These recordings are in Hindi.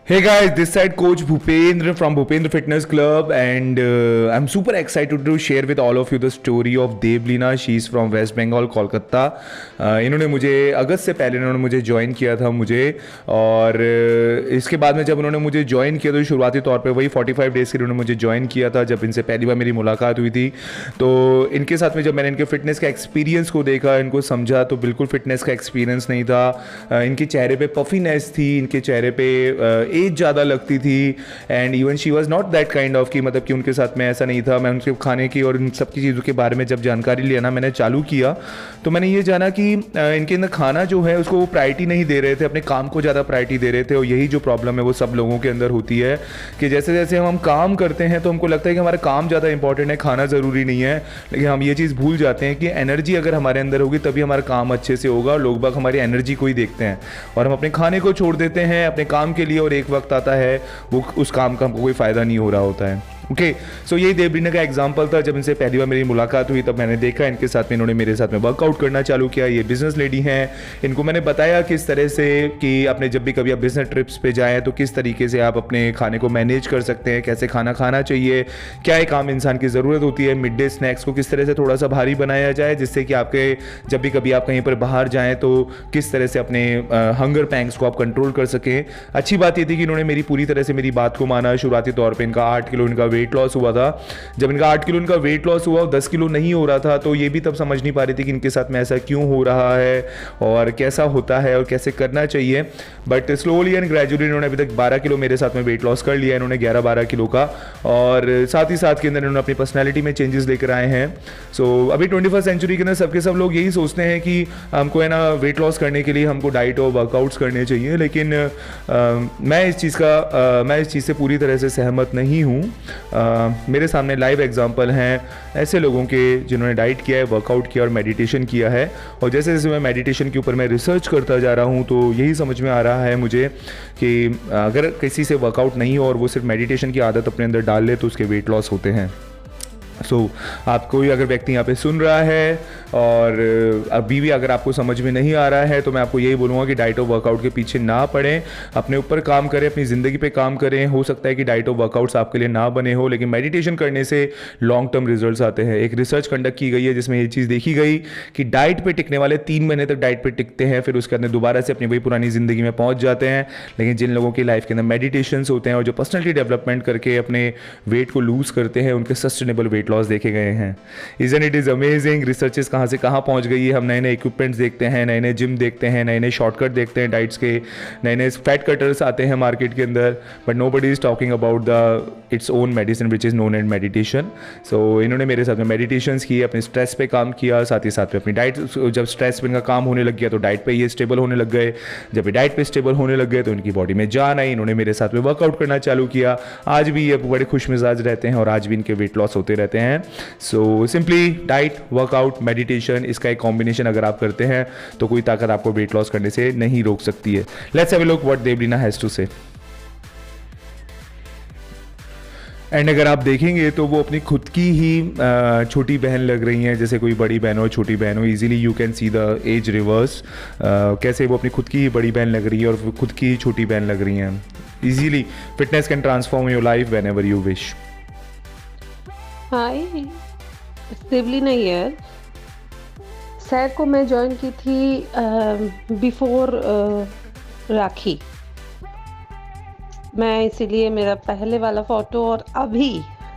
Hey guys, this side Coach Bhupendra from Bhupendra Fitness Club, and I'm super excited to share with all of you the story of Devlina. She's from West Bengal, Kolkata. इन्होंने मुझे अगस्त से पहले इन्होंने मुझे ज्वाइन किया था और इसके बाद में जब उन्होंने मुझे ज्वाइन किया तो शुरुआती तौर पे वही 45 डेज़ के लिए उन्होंने मुझे ज्वाइन किया था जब इनसे पहली बार मेरी मुलाकात हुई थी। तो इनके साथ में जब मैंने इनके फिटनेस का एक्सपीरियंस को देखा, इनको समझा, तो बिल्कुल फिटनेस का एक्सपीरियंस नहीं था। इनके चेहरे पे पफीनेस थी, इनके चेहरे पे एज ज़्यादा लगती थी, and even she was not that kind of कि मतलब कि उनके साथ में ऐसा नहीं था। मैं उनके खाने की और इन सब की चीज़ों के बारे में जब जानकारी लेना मैंने चालू किया तो मैंने ये जाना कि इनके अंदर खाना जो है उसको वो प्रायोरिटी नहीं दे रहे थे, अपने काम को ज़्यादा प्रायोरिटी दे रहे थे। और यही जो प्रॉब्लम है वो सब लोगों के अंदर होती है कि जैसे जैसे हम काम करते हैं तो हमको लगता है कि हमारा काम ज़्यादा इंपॉर्टेंट है, खाना ज़रूरी नहीं है, लेकिन हम ये चीज़ भूल जाते हैं कि एनर्जी अगर हमारे अंदर होगी तभी हमारा काम अच्छे से होगा। और लोग बाग हमारी एनर्जी को ही देखते हैं और हम अपने खाने को छोड़ देते हैं अपने काम के लिए, और एक वक्त आता है वो उस काम का हमको कोई फ़ायदा नहीं हो रहा होता है। ओके, सो यही देवलीना का एग्जांपल था। जब इनसे पहली बार मेरी मुलाकात हुई तब मैंने देखा इनके साथ में, इन्होंने मेरे साथ में वर्कआउट करना चालू किया। ये बिजनेस लेडी हैं, इनको मैंने बताया किस तरह से कि अपने जब भी कभी आप बिजनेस ट्रिप्स पे जाएं तो किस तरीके से आप अपने खाने को मैनेज कर सकते हैं, कैसे खाना खाना चाहिए, क्या एक आम इंसान की ज़रूरत होती है, मिड डे स्नैक्स को किस तरह से थोड़ा सा भारी बनाया जाए जिससे कि आपके जब भी कभी आप कहीं पर बाहर जाएँ तो किस तरह से अपने हंगर पैंग्स को आप कंट्रोल कर सकें। अच्छी बात ये थी कि इन्होंने मेरी पूरी तरह से मेरी बात को माना। शुरुआती तौर पर इनका 8 किलो इनका वेट लॉस हुआ था। जब इनका 8 किलो इनका वेट लॉस हुआ और 10 किलो नहीं हो रहा था तो ये भी तब समझ नहीं पा रही थी कि इनके साथ में ऐसा क्यों हो रहा है और कैसा होता है और कैसे करना चाहिए। बट स्लोली एंड ग्रेजुअली इन्होंने अभी तक 12 किलो मेरे साथ में वेट लॉस कर लिया, इन्होंने 11-12 किलो का, और साथ ही साथ के अंदर इन्होंने अपनी पर्सनैलिटी में चेंजेस लेकर आए हैं। सो अभी 21st सेंचुरी के अंदर सबके सब लोग यही सोचते हैं कि हमको है ना वेट लॉस करने के लिए हमको डाइट और वर्कआउट्स करने चाहिए, लेकिन मैं इस चीज़ से पूरी तरह से सहमत नहीं हूँ। मेरे सामने लाइव एग्जांपल हैं ऐसे लोगों के जिन्होंने डाइट किया है, वर्कआउट किया और मेडिटेशन किया है। और जैसे जैसे मैं मेडिटेशन के ऊपर मैं रिसर्च करता जा रहा हूँ तो यही समझ में आ रहा है मुझे कि अगर किसी से वर्कआउट नहीं हो और वो सिर्फ मेडिटेशन की आदत अपने अंदर डाल ले तो उसके वेट लॉस होते हैं। आप कोई अगर व्यक्ति यहाँ पे सुन रहा है और अभी भी अगर आपको समझ में नहीं आ रहा है तो मैं आपको यही बोलूँगा कि डाइट और वर्कआउट के पीछे ना पड़ें, अपने ऊपर काम करें, अपनी ज़िंदगी पे काम करें। हो सकता है कि डाइट और वर्कआउट्स आपके लिए ना बने हो, लेकिन मेडिटेशन करने से लॉन्ग टर्म रिजल्ट्स आते हैं। एक रिसर्च कंडक्ट की गई है जिसमें ये चीज़ देखी गई कि डाइट पर टिकने वाले 3 महीने तक डाइट पर टिकते हैं, फिर उसके अंदर दोबारा से अपनी वही पुरानी ज़िंदगी में पहुँच जाते हैं। लेकिन जिन लोगों की लाइफ के अंदर मेडिटेशंस होते हैं और जो पर्सनैलिटी डेवलपमेंट करके अपने वेट को लूज़ करते हैं, उनके सस्टेनेबल वेट लॉस देखे गए हैं। Isn't it is amazing, researches कहाँ से कहाँ पहुँच गई है। हम नए नए इक्विपमेंट्स देखते हैं, नए नए जिम देखते हैं, नए नए शॉर्टकट देखते हैं डाइट्स के, नए नए फैट कटर्स आते हैं मार्केट के अंदर, but nobody is talking about the its own medicine which is known and meditation. So इन्होंने मेरे साथ में मेडिटेशंस किए, अपने स्ट्रेस पे काम किया, साथ ही साथ में अपनी डाइट, जब स्ट्रेस पे इनका काम होने लग गया तो डाइट पे ये स्टेबल होने लग गए। जब ये डाइट पे स्टेबल होने लग गए तो इनकी बॉडी में जान आई, इन्होंने मेरे साथ में वर्कआउट करना चालू किया। आज भी ये बड़े खुश मिजाज रहते हैं और आज भी इनके वेट लॉस होते रहते हैं। So simply diet, workout, meditation, इसका एक कॉम्बिनेशन अगर आप करते हैं तो कोई ताकत आपको वेट लॉस करने से नहीं रोक सकती है। Let's have a look what Devlina has to say. एंड अगर आप देखेंगे तो वो अपनी खुद की ही छोटी बहन लग रही हैं, जैसे कोई बड़ी बहन हो छोटी बहन हो। Easily you can see the age reverse, कैसे वो अपनी खुद की ही बड़ी बहन लग रही है और खुद की ही छोटी बहन लग रही हैं। Easily fitness can transform your life when ever you wish. Hi, Devlina here. सैर को मैं ज्वाइन की थी बिफोर राखी। मैं इसीलिए मेरा पहले वाला फ़ोटो और अभी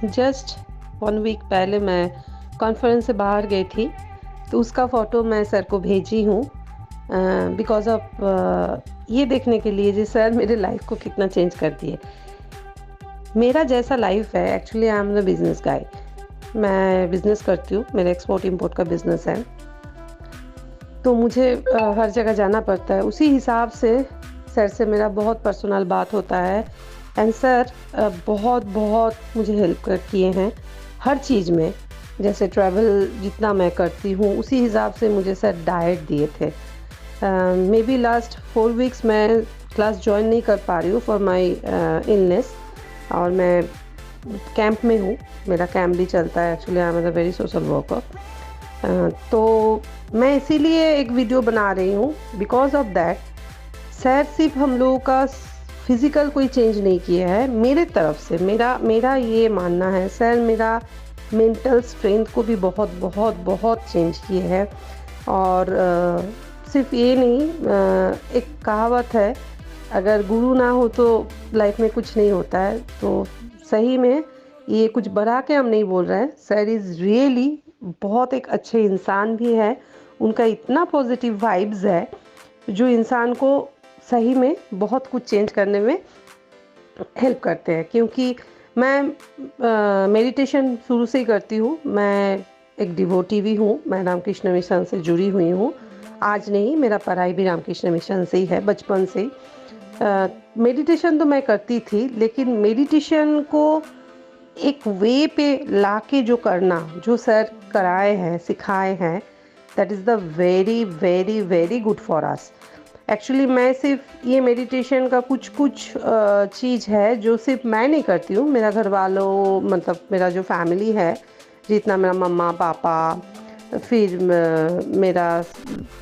जस्ट 1 वीक पहले मैं कॉन्फ्रेंस से बाहर गई थी तो उसका फ़ोटो मैं सर को भेजी हूँ बिकॉज ऑफ ये देखने के लिए जी सर मेरे लाइफ को कितना चेंज कर दिए। मेरा जैसा लाइफ है, actually I am the business guy. मैं बिज़नेस करती हूँ, मेरा एक्सपोर्ट इंपोर्ट का बिज़नेस है, तो मुझे हर जगह जाना पड़ता है। उसी हिसाब से सर से मेरा बहुत पर्सनल बात होता है एंड सर बहुत मुझे हेल्प किए हैं हर चीज़ में। जैसे ट्रैवल जितना मैं करती हूँ उसी हिसाब से मुझे सर डाइट दिए थे। मे बी लास्ट 4 वीक्स मैं क्लास ज्वाइन नहीं कर पा रही हूँ फॉर माई इलनेस, और मैं कैंप में हूँ, मेरा कैंप भी चलता है। Actually I am a very social worker, तो मैं इसीलिए एक वीडियो बना रही हूँ बिकॉज ऑफ दैट। सर सिर्फ हम लोगों का फिज़िकल कोई चेंज नहीं किया है मेरे तरफ से। मेरा ये मानना है सर, मेरा मेंटल स्ट्रेंथ को भी बहुत बहुत बहुत चेंज किए है। और सिर्फ ये नहीं, एक कहावत है, अगर गुरु ना हो तो लाइफ में कुछ नहीं होता है। तो सही में ये कुछ बढ़ा के हम नहीं बोल रहे हैं, सर इज़ रियली बहुत एक अच्छे इंसान भी है। उनका इतना पॉजिटिव वाइब्स है जो इंसान को सही में बहुत कुछ चेंज करने में हेल्प करते हैं। क्योंकि मैं मेडिटेशन शुरू से ही करती हूँ, मैं एक डिवोटी भी हूँ, मैं रामकृष्ण मिशन से जुड़ी हुई हूँ। आज नहीं, मेरा पढ़ाई भी रामकृष्ण मिशन से ही है, बचपन से ही। मेडिटेशन तो मैं करती थी, लेकिन मेडिटेशन को एक वे पे लाके जो करना, जो सर कराए हैं, सिखाए हैं, that is the very very very good for us. Actually मैं सिर्फ ये मेडिटेशन का कुछ चीज़ है जो सिर्फ मैं नहीं करती हूँ, मेरा घर वालों, मतलब मेरा जो फैमिली है, जितना मेरा मम्मा पापा, फिर मेरा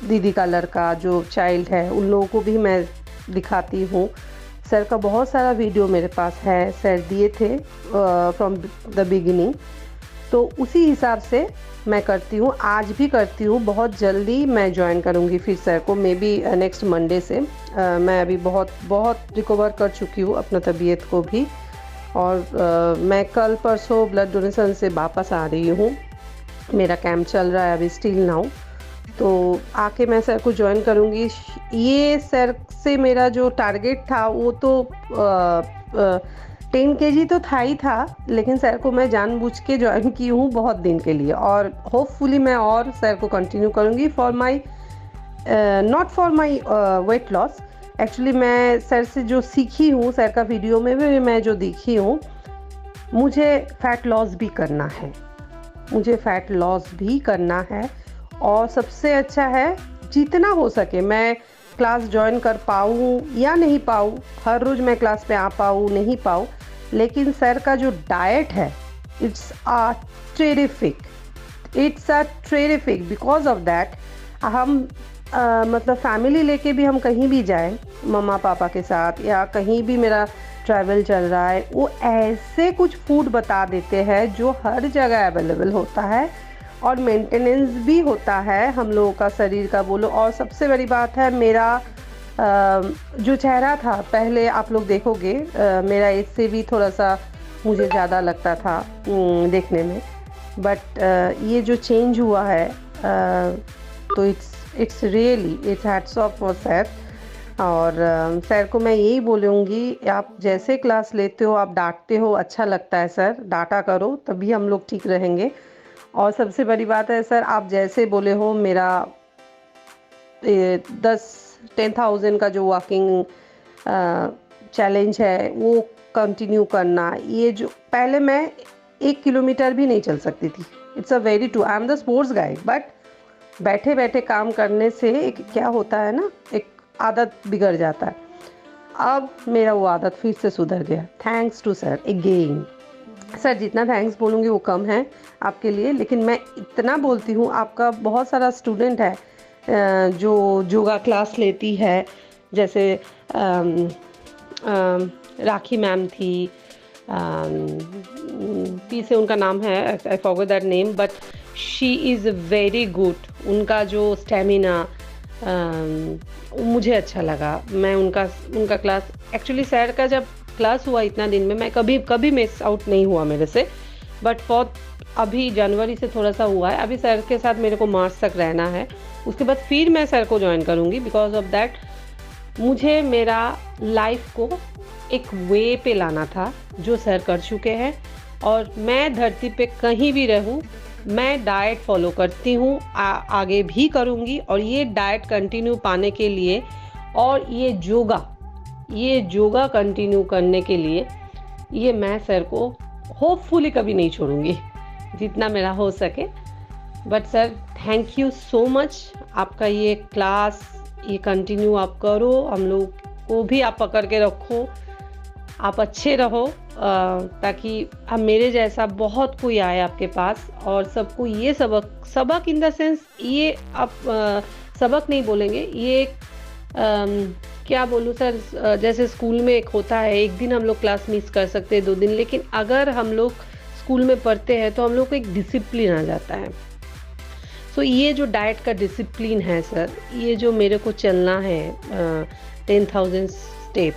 दीदी का लड़का जो चाइल्ड है, उन लोगों को भी मैं दिखाती हूँ। सर का बहुत सारा वीडियो मेरे पास है, सर दिए थे फ्रॉम द बिगिनिंग। तो उसी हिसाब से मैं करती हूँ, आज भी करती हूँ। बहुत जल्दी मैं ज्वाइन करूँगी फिर सर को, मे बी नेक्स्ट मंडे से। मैं अभी बहुत बहुत रिकवर कर चुकी हूँ अपना तबीयत को भी। और मैं कल परसों ब्लड डोनेशन से वापस आ रही हूँ। मेरा कैंप चल रहा है अभी स्टिल नाउ, तो आके मैं सर को ज्वाइन करूँगी। ये सर से मेरा जो टारगेट था वो तो 10 kg तो था ही था, लेकिन सर को मैं जानबूझ के ज्वाइन की हूँ बहुत दिन के लिए। और होपफुली मैं और सर को कंटिन्यू करूँगी for my not for my weight loss. Actually मैं सर से जो सीखी हूँ, सर का वीडियो में भी मैं जो देखी हूँ, मुझे फ़ैट लॉस भी करना है, मुझे फ़ैट लॉस भी करना है। और सबसे अच्छा है जितना हो सके मैं क्लास ज्वाइन कर पाऊँ या नहीं पाऊँ, हर रोज़ मैं क्लास पे आ पाऊँ नहीं पाऊँ, लेकिन सर का जो डाइट है, it's a terrific, because of that हम मतलब फैमिली लेके भी हम कहीं भी जाएं, मम्मा पापा के साथ या कहीं भी मेरा ट्रैवल चल रहा है, वो ऐसे कुछ फूड बता देते हैं जो हर जगह अवेलेबल होता है और मेंटेनेंस भी होता है हम लोगों का शरीर का, बोलो। और सबसे बड़ी बात है, मेरा जो चेहरा था पहले, आप लोग देखोगे मेरा इससे भी थोड़ा सा मुझे ज़्यादा लगता था देखने में, बट ये जो चेंज हुआ है, तो it's really it's hats off for sir. और सर को मैं यही बोलूँगी, आप जैसे क्लास लेते हो, आप डांटते हो, अच्छा लगता है सर, डांटा करो तभी हम लोग ठीक रहेंगे। और सबसे बड़ी बात है सर, आप जैसे बोले हो, मेरा 10,000 का जो वॉकिंग चैलेंज है वो कंटिन्यू करना। ये जो पहले मैं 1 किलोमीटर भी नहीं चल सकती थी, it's a very true, I am the sports guy, but बैठे बैठे काम करने से एक क्या होता है ना, एक आदत बिगड़ जाता है। अब मेरा वो आदत फिर से सुधर गया, thanks to sir again. Sir जितना थैंक्स बोलूँगी वो कम है आपके लिए, लेकिन मैं इतना बोलती हूँ, आपका बहुत सारा स्टूडेंट है जो योगा क्लास लेती है, जैसे राखी मैम थी, पी से उनका नाम है, I forgot that name, but she is very good. उनका जो स्टेमिना मुझे अच्छा लगा। मैं उनका क्लास, एक्चुअली सर का जब क्लास हुआ इतना दिन में, मैं कभी मिस आउट नहीं हुआ मेरे से, बट फॉर अभी जनवरी से थोड़ा सा हुआ है। अभी सर के साथ मेरे को मार्च तक रहना है, उसके बाद फिर मैं सर को ज्वाइन करूँगी। बिकॉज ऑफ दैट मुझे मेरा लाइफ को एक वे पे लाना था जो सर कर चुके हैं, और मैं धरती पे कहीं भी रहूँ, मैं डाइट फॉलो करती हूँ, आगे भी करूँगी। और ये डाइट कंटिन्यू पाने के लिए और ये योगा कंटिन्यू करने के लिए, ये मैं सर को होपफुली कभी नहीं छोड़ूंगी, जितना मेरा हो सके। But sir thank you so much, आपका ये क्लास ये कंटिन्यू आप करो, हम लोग को भी आप पकड़ के रखो, आप अच्छे रहो, ताकि अब मेरे जैसा बहुत कोई आए आपके पास और सबको ये सबक इन द सेंस, ये आप सबक नहीं बोलेंगे, ये क्या बोलूँ सर, जैसे स्कूल में एक होता है, एक दिन हम लोग क्लास मिस कर सकते हैं, 2 दिन, लेकिन अगर हम लोग स्कूल में पढ़ते हैं तो हम लोग को एक डिसिप्लिन आ जाता है। सो ये जो डाइट का डिसिप्लिन है सर, ये जो मेरे को चलना है 10,000 स्टेप,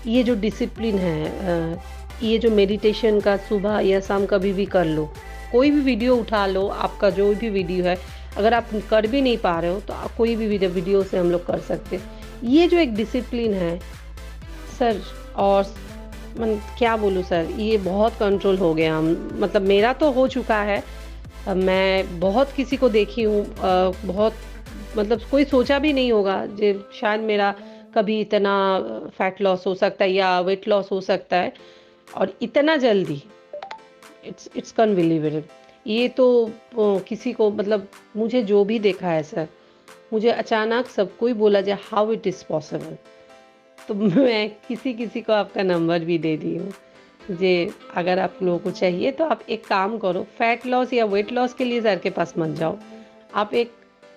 ये जो डिसिप्लिन है, ये जो मेडिटेशन का सुबह या शाम कभी भी कर लो, कोई भी वीडियो उठा लो, आपका जो भी वीडियो है, अगर आप कर भी नहीं पा रहे हो तो आप कोई भी वीडियो से हम लोग कर सकते हैं। ये जो एक डिसिप्लिन है सर, और क्या बोलूँ सर, ये बहुत कंट्रोल हो गया। मतलब मेरा तो हो चुका है, मैं बहुत किसी को देखी हूँ, बहुत मतलब कोई सोचा भी नहीं होगा जो शायद मेरा कभी इतना फैट लॉस हो सकता है या वेट लॉस हो सकता है, और इतना जल्दी, इट्स अनबिलीवेबल। ये तो किसी को, मतलब मुझे जो भी देखा है सर, मुझे अचानक सब कोई बोला जाए हाउ इट इज़ पॉसिबल, तो मैं किसी को आपका नंबर भी दे दी हूँ। जे अगर आप लोगों को चाहिए तो आप एक काम करो, फैट लॉस या वेट लॉस के लिए सर के पास मत जाओ, आप एक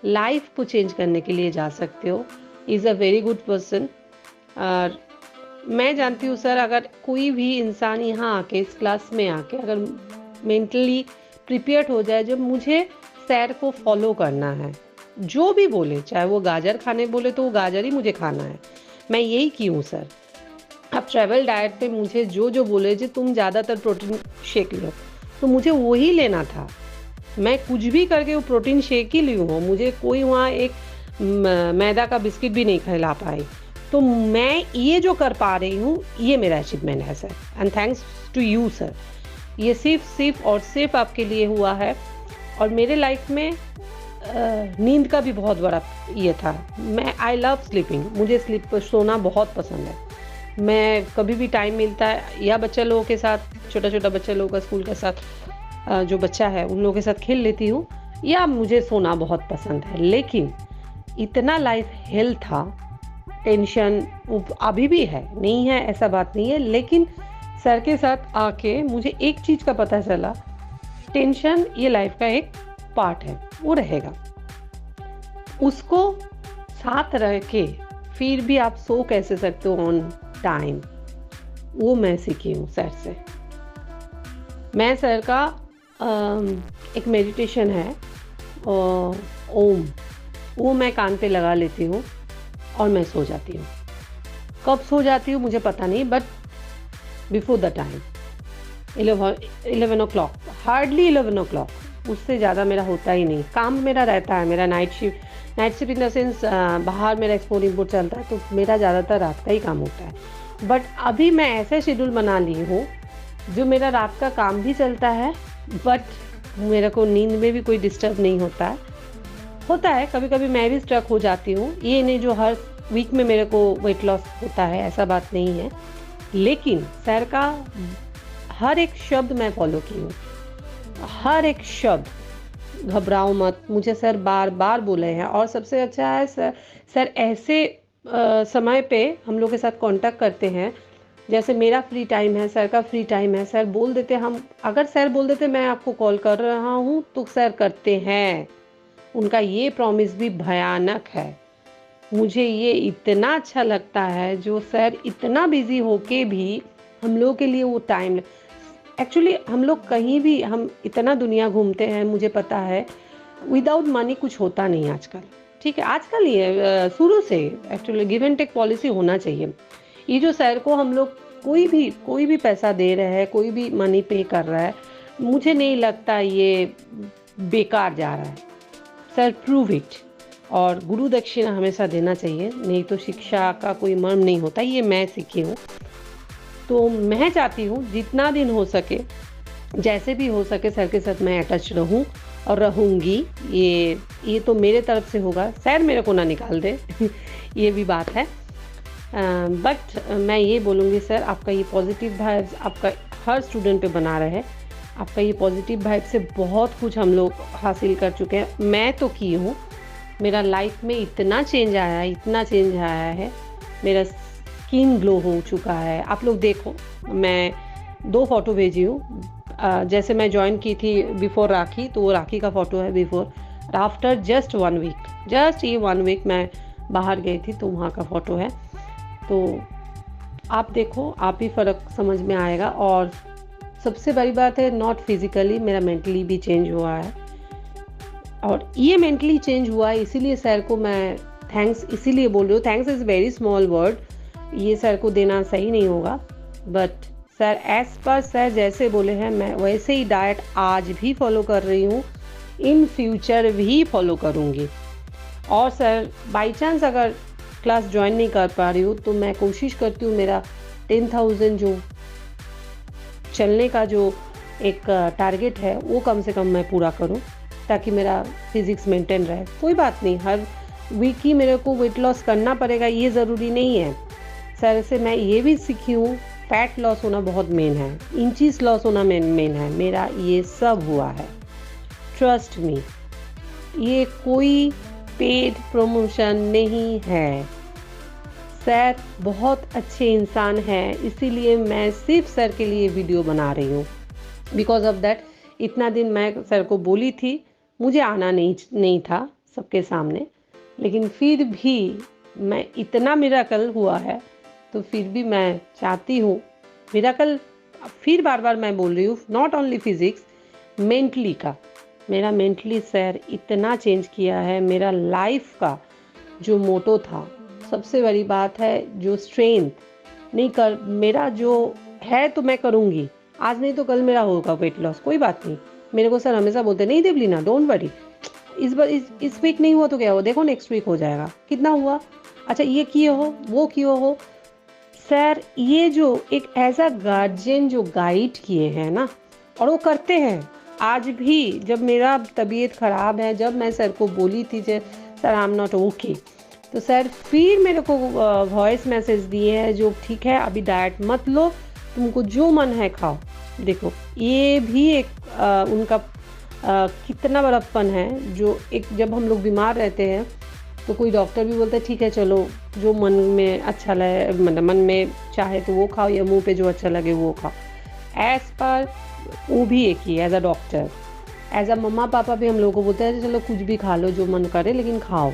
लाइफ को चेंज करने के लिए जा सकते हो। Is a very good person. और मैं जानती हूँ सर, अगर कोई भी इंसान यहाँ आके, इस क्लास में आके अगर मेंटली प्रिपेयर्ड हो जाए, जब मुझे सर को फॉलो करना है, जो भी बोले, चाहे वो गाजर खाने बोले तो वो गाजर ही मुझे खाना है, मैं यही की हूँ सर। अब ट्रैवल डाइट पे मुझे जो बोले जी तुम ज़्यादातर प्रोटीन शेक लो, तो मुझे वही लेना था। मैं कुछ भी करके वो प्रोटीन शेक ही ली हूँ, मुझे कोई वहाँ एक मैदा का बिस्किट भी नहीं खिला पाई। तो मैं ये जो कर पा रही हूँ, ये मेरा अचीवमेंट है sir, and thanks to you sir. ये सिर्फ और सिर्फ आपके लिए हुआ है। और मेरे लाइफ में नींद का भी बहुत बड़ा ये था। मैं आई लव स्लीपिंग, मुझे सोना बहुत पसंद है। मैं कभी भी टाइम मिलता है, या बच्चा लोगों के साथ, छोटा बच्चा लोगों का स्कूल के साथ, जो बच्चा है उन लोगों के साथ खेल लेती हूँ, या मुझे सोना बहुत पसंद है। लेकिन इतना लाइफ हेल्थ था, टेंशन अभी भी है, नहीं है ऐसा बात नहीं है, लेकिन सर के साथ आके मुझे एक चीज़ का पता चला, टेंशन ये लाइफ का एक पार्ट है, वो रहेगा। उसको साथ रह के फिर भी आप सो कैसे सकते हो ऑन टाइम, वो मैं सीखी हूँ सर से। मैं सर का एक मेडिटेशन है ओम, वो मैं कान पे लगा लेती हूँ और मैं सो जाती हूँ। कब सो जाती हूँ मुझे पता नहीं, but before the time 11 o'clock, hardly 11 o'clock, उससे ज़्यादा मेरा होता ही नहीं। काम मेरा रहता है, मेरा night shift in the sense बाहर मेरा एक्सपोर्ट इम्पोर्ट चलता है, तो मेरा ज़्यादातर रात का ही काम होता है। बट अभी मैं ऐसे शेड्यूल बना ली हूँ जो मेरा रात का काम भी चलता है, बट मेरे को नींद में भी कोई डिस्टर्ब नहीं होता है। कभी कभी मैं भी स्ट्रक हो जाती हूँ, ये नहीं जो हर वीक में मेरे को वेट लॉस होता है, ऐसा बात नहीं है। लेकिन सर का हर एक शब्द मैं फॉलो की हूँ, हर एक शब्द। घबराओ मत, मुझे सर बार बार बोले हैं। और सबसे अच्छा है सर ऐसे समय पे हम लोग के साथ कांटेक्ट करते हैं, जैसे मेरा फ्री टाइम है, सर का फ्री टाइम है, सर बोल देते हम, अगर सर बोल देते मैं आपको कॉल कर रहा हूँ तो सर करते हैं। उनका ये प्रॉमिस भी भयानक है। मुझे ये इतना अच्छा लगता है जो सर इतना बिजी होके भी हम लोगों के लिए वो टाइम, एक्चुअली हम लोग कहीं भी, हम इतना दुनिया घूमते हैं, मुझे पता है विदाउट मनी कुछ होता नहीं आजकल। ठीक है, आजकल ये शुरू से actually give and take policy होना चाहिए। ये जो सर को हम लोग कोई भी पैसा दे रहे हैं, कोई भी मनी पे कर रहा है, मुझे नहीं लगता ये बेकार जा रहा है। Sir prove it. और गुरु दक्षिणा हमेशा देना चाहिए, नहीं तो शिक्षा का कोई मर्म नहीं होता, ये मैं सीखी हूँ। तो मैं चाहती हूँ जितना दिन हो सके, जैसे भी हो सके, सर के साथ मैं अटैच रहूँ और रहूँगी। ये तो मेरे तरफ से होगा, सर मेरे को ना निकाल दे ये भी बात है। बट मैं ये बोलूँगी सर, आपका ये पॉजिटिव वाइब्स आपका हर स्टूडेंट पे बना रहे। आपका ये पॉजिटिव वाइब से बहुत कुछ हम लोग हासिल कर चुके हैं। मैं तो की हूँ, मेरा लाइफ में इतना चेंज आया है, मेरा स्किन ग्लो हो चुका है। आप लोग देखो, मैं 2 फ़ोटो भेजी हूँ। जैसे मैं ज्वाइन की थी बिफोर राखी, तो वो राखी का फ़ोटो है before, after just 1 week, just ये 1 वीक मैं बाहर गई थी तो वहाँ का फ़ोटो है। तो आप देखो, आप ही फ़र्क समझ में आएगा। और सबसे बड़ी बात है, नॉट फिज़िकली, मेरा मेंटली भी चेंज हुआ है। और ये मेंटली चेंज हुआ है, इसीलिए सर को मैं थैंक्स इसीलिए बोल रही हूँ। Thanks is very small word, ये सर को देना सही नहीं होगा, but sir as per sir जैसे बोले हैं मैं वैसे ही डाइट आज भी फॉलो कर रही हूँ, इन फ्यूचर भी फॉलो करूँगी। और सर बाई चांस अगर क्लास ज्वाइन नहीं कर पा रही हूँ तो मैं कोशिश करती हूँ मेरा 10,000 जो चलने का जो एक टारगेट है वो कम से कम मैं पूरा करूँ, ताकि मेरा फिज़िक्स मेंटेन रहे। कोई बात नहीं, हर वीक ही मेरे को वेट लॉस करना पड़ेगा ये ज़रूरी नहीं है। सर से मैं ये भी सीखी हूँ, फैट लॉस होना बहुत मेन है, इंचीस लॉस होना मेन है। मेरा ये सब हुआ है, ट्रस्ट मी, ये कोई पेड प्रमोशन नहीं है। सर बहुत अच्छे इंसान हैं, इसीलिए मैं सिर्फ सर के लिए वीडियो बना रही हूँ। बिकॉज ऑफ दैट इतना दिन मैं सर को बोली थी, मुझे आना नहीं था सबके सामने, लेकिन फिर भी मैं इतना मिरेकल हुआ है तो फिर भी मैं चाहती हूँ मिरेकल, फिर बार बार मैं बोल रही हूँ, नॉट ओनली फिज़िक्स, मेंटली का। मेरा मेंटली सर इतना चेंज किया है, मेरा लाइफ का जो मोटो था, सबसे बड़ी बात है जो स्ट्रेंथ नहीं कर, मेरा जो है तो मैं करूँगी, आज नहीं तो कल मेरा होगा वेट लॉस, कोई बात नहीं। मेरे को सर हमेशा बोलते नहीं देवलीना डोंट वरी, इस बार इस वीक नहीं हुआ तो क्या हुआ, देखो नेक्स्ट वीक हो जाएगा। कितना हुआ, अच्छा ये किए हो वो किए हो। सर ये जो एक एज अ गार्जियन जो गाइड किए हैं ना, और वो करते हैं आज भी। जब मेरा तबीयत ख़राब है, जब मैं सर को बोली थी sir I am not okay, तो सर फिर मेरे को वॉइस मैसेज दिए हैं जो ठीक है अभी डाइट मत लो, तुमको जो मन है खाओ। देखो ये भी एक उनका कितना बड़प्पन है, जो एक जब हम लोग बीमार रहते हैं तो कोई डॉक्टर भी बोलता है ठीक है चलो जो मन में अच्छा लगे, मतलब मन में चाहे तो वो खाओ, या मुंह पे जो अच्छा लगे वो खाओ। एज पर वो भी एक ही as a doctor, as a मम्मा पापा भी हम लोगों को बोलते हैं चलो कुछ भी खा लो जो मन करे लेकिन खाओ।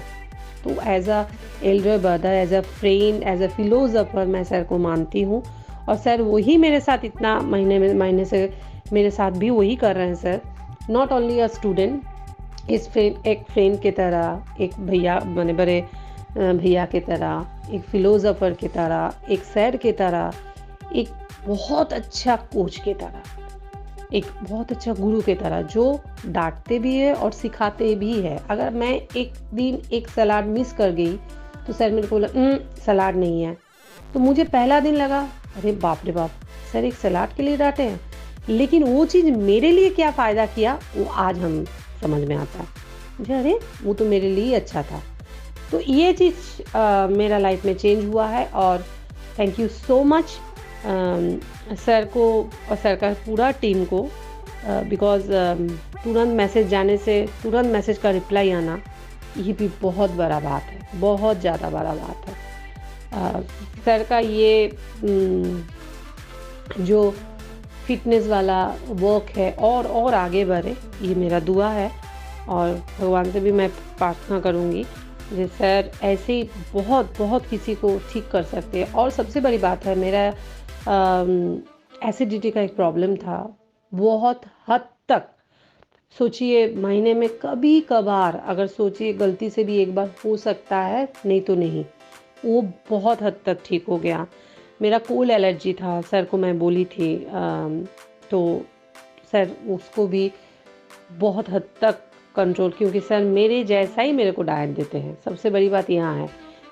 तो as a elder brother, as a friend, as a philosopher मैं सर को मानती हूँ। और सर वही मेरे साथ इतना महीने से मेरे साथ भी वही कर रहे हैं sir. Not only a student, एक फ्रेंड की तरह, एक भैया माने बड़े भैया की तरह, एक फिलोसफर की तरह, एक सर की तरह, एक बहुत अच्छा कोच की तरह, एक बहुत अच्छा गुरु की तरह, जो डांटते भी है और सिखाते भी है। अगर मैं एक दिन एक सलाद मिस कर गई तो सर मेरे को सलाद नहीं है, तो मुझे पहला दिन लगा अरे बाप रे बाप, सर एक सलाद के लिए डांटे हैं, लेकिन वो चीज़ मेरे लिए क्या फ़ायदा किया वो आज हम समझ में आता है मुझे, अरे वो तो मेरे लिए अच्छा था। तो ये चीज़ मेरा लाइफ में चेंज हुआ है। और thank you so much sir को और सर का पूरा टीम को, बिकॉज़ तुरंत मैसेज जाने से तुरंत मैसेज का रिप्लाई आना ये भी बहुत बड़ा बात है, बहुत ज़्यादा बड़ा बात है। सर का ये जो फिटनेस वाला वर्क है और आगे बढ़े, ये मेरा दुआ है। और भगवान से भी मैं प्रार्थना करूँगी कि सर ऐसे ही बहुत किसी को ठीक कर सकते हैं। और सबसे बड़ी बात है, मेरा एसिडिटी का एक प्रॉब्लम था बहुत हद तक, सोचिए महीने में कभी कभार अगर सोचिए गलती से भी एक बार हो सकता है, नहीं तो नहीं, वो बहुत हद तक ठीक हो गया। मेरा कोल एलर्जी था, सर को मैं बोली थी, तो सर उसको भी बहुत हद तक कंट्रोल, क्योंकि सर मेरे जैसा ही मेरे को डाइट देते हैं। सबसे बड़ी बात यहाँ है,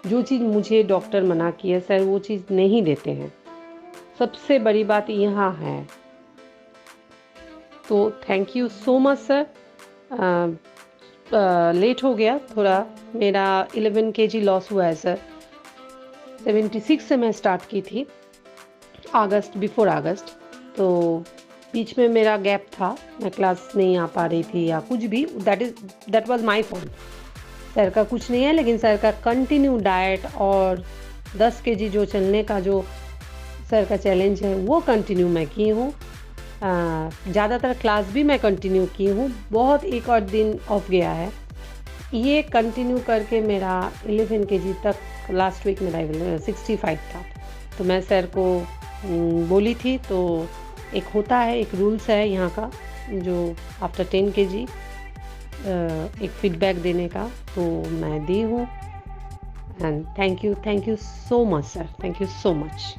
जो चीज़ मुझे डॉक्टर मना की है सर वो चीज़ नहीं देते हैं, सबसे बड़ी बात यहाँ है। तो thank you so much sir. Late हो गया थोड़ा, मेरा 11 kg लॉस हुआ है सर। 76 से मैं स्टार्ट की थी बिफोर अगस्त, तो बीच में मेरा गैप था, मैं क्लास नहीं आ पा रही थी या कुछ भी, that was my fault. Sir का कुछ नहीं है, लेकिन सर का कंटिन्यू डाइट और 10 kg जो चलने का जो सर का चैलेंज है वो कंटिन्यू मैं की हूँ। ज़्यादातर क्लास भी मैं कंटिन्यू की हूँ, बहुत एक और दिन ऑफ गया है। ये कंटिन्यू करके मेरा 11 केजी तक लास्ट वीक मेरा 65 था। तो मैं सर को बोली थी, तो एक होता है, एक रूल्स है यहाँ का, जो आफ्टर 10 केजी एक फीडबैक देने का, तो मैं दी हूँ। And thank you so much sir, thank you so much.